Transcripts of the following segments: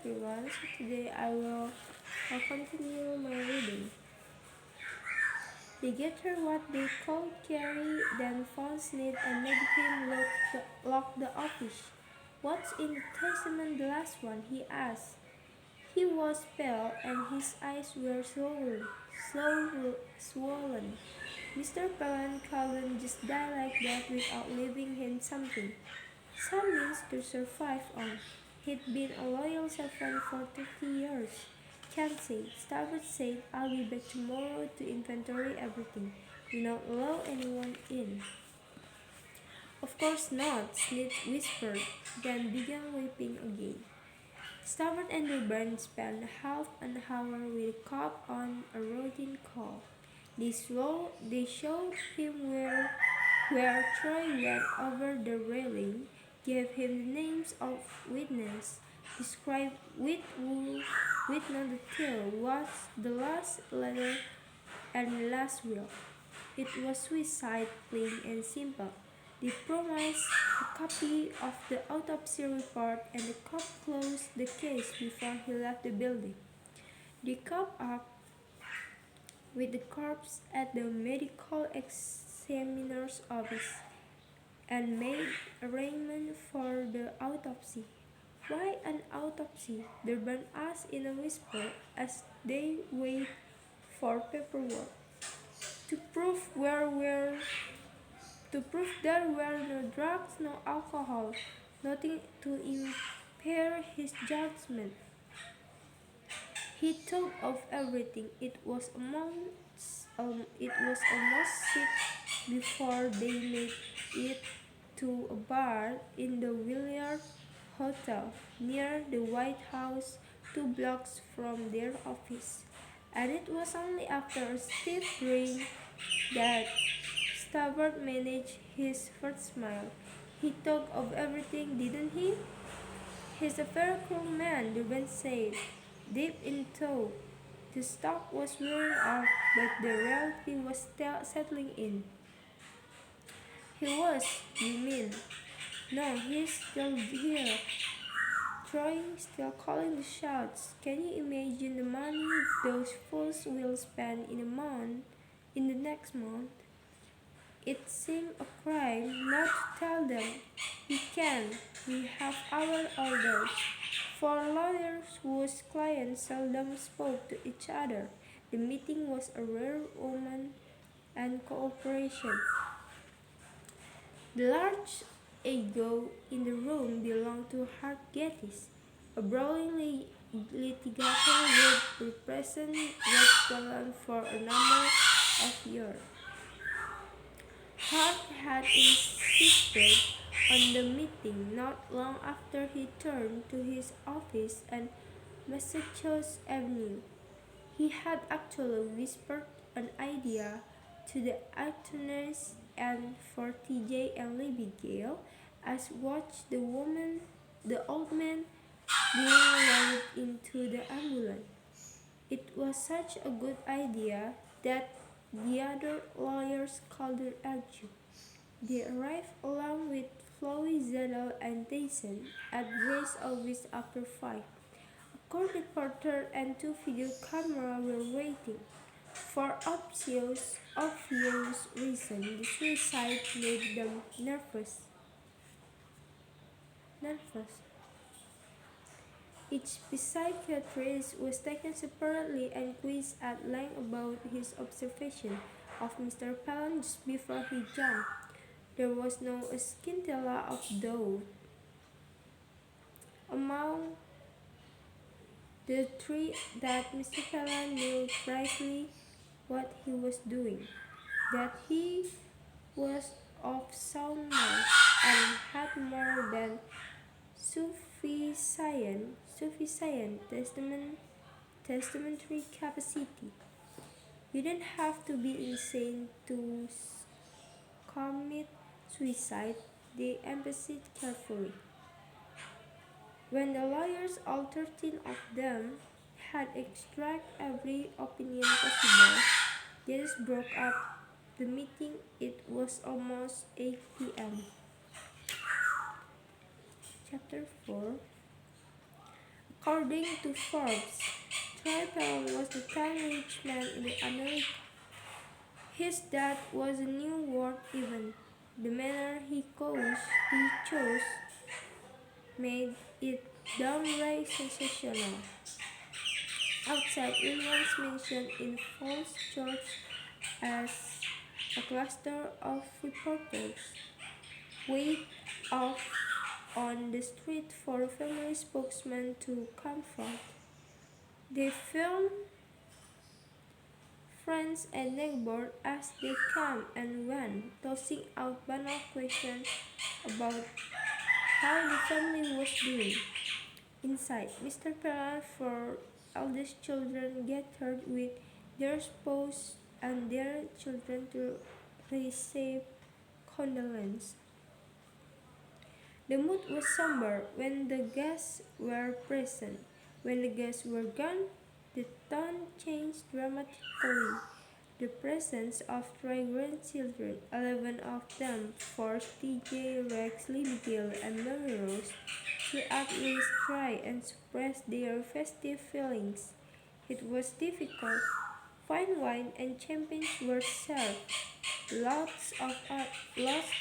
everyone. So today I will continue my reading. They get her what they called Carrie, then found Snid and made him lock the office. What's in the testament, the last one? He asked. He was pale and his eyes were swollen. Mr. Palin couldn't just die like that without leaving him something. Some means to survive on. He'd been a loyal servant for 30 years. Can't say. Starboard said, I'll be back tomorrow to inventory everything. Do not allow anyone in. Of course not, Slid whispered, then began weeping again. Starboard and Rayburn spent half an hour with Cobb on a routine call. They showed him where Troy went over the railing, gave him the names of witnesses, described with no detail what the last letter and last will. It was suicide, plain and simple. They promised a copy of the autopsy report and the cop closed the case before he left the building. They caught up with the corpse at the medical examiner's office and made arrangement for the autopsy. Why an autopsy? Durban asked in a whisper as they waited for paperwork. To prove there were no drugs, no alcohol, nothing to impair his judgment. He thought of everything. It was almost 6 before they made it to a bar in the Willard Hotel near the White House, 2 blocks from their office. And it was only after a stiff drink that Starboard managed his first smile. He thought of everything, didn't he? He's a very cruel man, Durban said. Deep in thought, the stock was wearing off, but the reality was still settling in. He was, you mean? No, he's still here. Troy still calling the shots. Can you imagine the money those fools will spend in the next month? It seemed a crime not to tell them. We can. We have our orders. For lawyers whose clients seldom spoke to each other, the meeting was a rare omen and cooperation. The large ego in the room belonged to Hart Geddes, a brawling litigator who represented Westmoreland for a number of years. Hart had insisted on the meeting not long after he turned to his office on Massachusetts Avenue. He had actually whispered an idea to the attorneys and for TJ and Libby Gale as watched the old man being loaded into the ambulance. It was such a good idea that the other lawyers called their argue. They arrived along with Chloe, Zedel, and Tyson at Gray's office after 5. A court reporter and 2 video cameras were waiting. For obvious reason, the suicide made them nervous. Each psychiatrist was taken separately and quizzed at length about his observation of Mr. Palin just before he jumped. There was no scintilla of doubt among the three that Mr. Palin knew precisely what he was doing, that he was of sound mind and had more than sufficient testamentary capacity. You don't have to be insane to commit suicide, they emphasized carefully. When the lawyers, all 13 of them, had extracted every opinion possible, Geddes broke up the meeting. It was almost 8 p.m. Chapter 4. According to Forbes, Troy Perron was the 10th richest man in America. His death was a new world event. The manner he chose made it downright sensational. Outside Williams mentioned in Falls Church as a cluster of reporters wait off on the street for family spokesman to confront. They filmed friends and neighbors as they came and went, tossing out banal questions about how the family was doing. Inside, Mr. Peral's four eldest children gathered with their spouse and their children to receive condolences. The mood was somber when the guests were present. When the guests were gone, the tone changed dramatically. The presence of three grandchildren, 11 of them, forced TJ, Rex, Libby, and Mary Rose to at least try and suppress their festive feelings. It was difficult. Fine wine and champagne were served, lots of, lots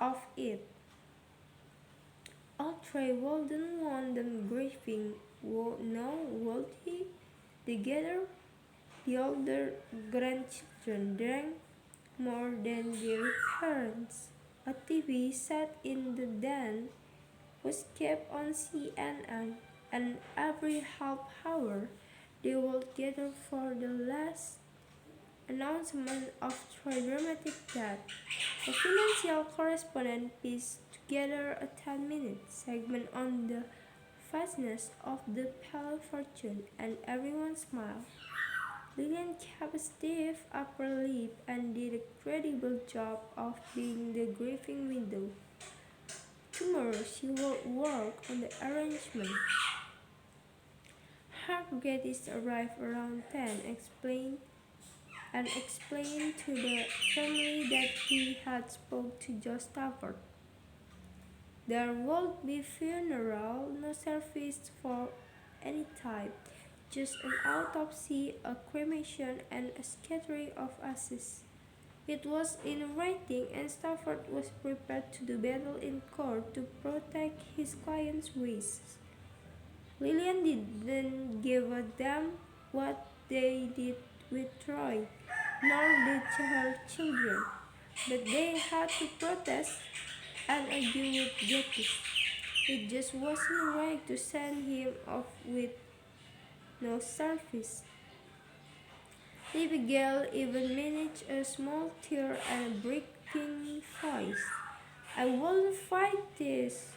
of it. Autry Walden won them grieving, no, would he? Together, the older grandchildren drank more than their parents. A TV set in the den was kept on CNN, and every half hour they would gather for the last announcement of Troy dramatic death. A financial correspondent pieced together a 10-minute segment on the vastness of the Pale fortune, and everyone smiled. Lillian kept a stiff upper lip and did a credible job of being the grieving widow. Tomorrow she will work on the arrangement. Herb Geddes arrived around 10, explained to the family that he had spoke to Joe Stafford. There would be funeral, no service for any type, just an autopsy, a cremation, and a scattering of ashes. It was in writing, and Stafford was prepared to do battle in court to protect his client's wishes. Lillian didn't give a damn what they did with Troy, nor did her children, but they had to protest and argue with Geddes. It just wasn't right to send him off with no service. Abigail even managed a small tear and a breaking voice. I will fight this,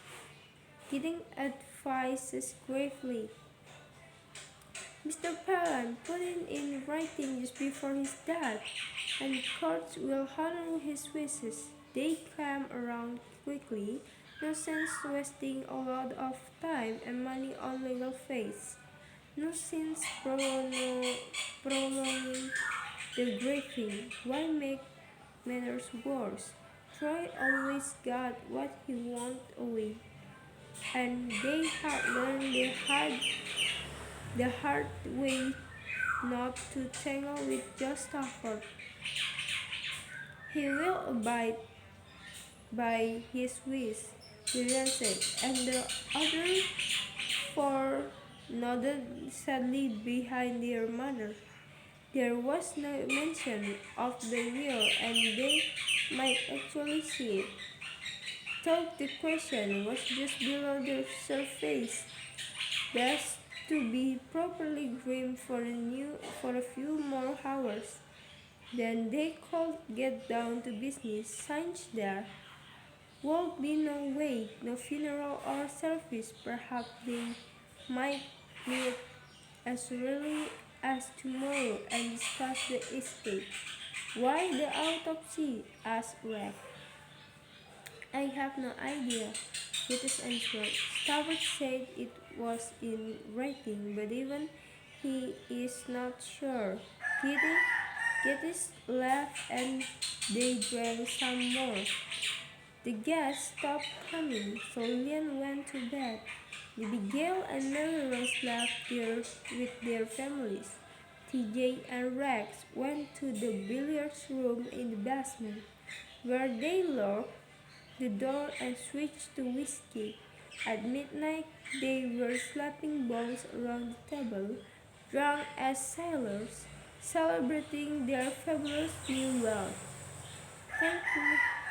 getting advices gravely. Mr. Palin put it in writing just before his death, and courts will honor his wishes. They came around quickly, no sense wasting a lot of time and money on legal fees. No sense prolonging the grieving. Why make matters worse? Troy always got what he wanted away, and they had learned the hard way not to tangle with Joe Stafford. He will abide by his wish, Lillian said, and the other four nodded sadly behind their mother. There was no mention of the will, and they might actually see it. Thought the question was just below the surface. Best to be properly groomed for a few more hours. Then they could get down to business. Since there would be no wake, no funeral or service, perhaps they might meet as early as tomorrow and discuss the escape. Why the autopsy? Asked Rex. I have no idea, Geddes answered. Stafford said it was in writing, but even he is not sure. Geddes laughed and they drank some more. The guests stopped coming, so Lillian went to bed. Abigail and Mary Rose left there with their families. TJ and Rex went to the billiards room in the basement, where they locked the door and switched to whiskey. At midnight, they were slapping balls around the table, drunk as sailors, celebrating their fabulous new wealth. Thank you.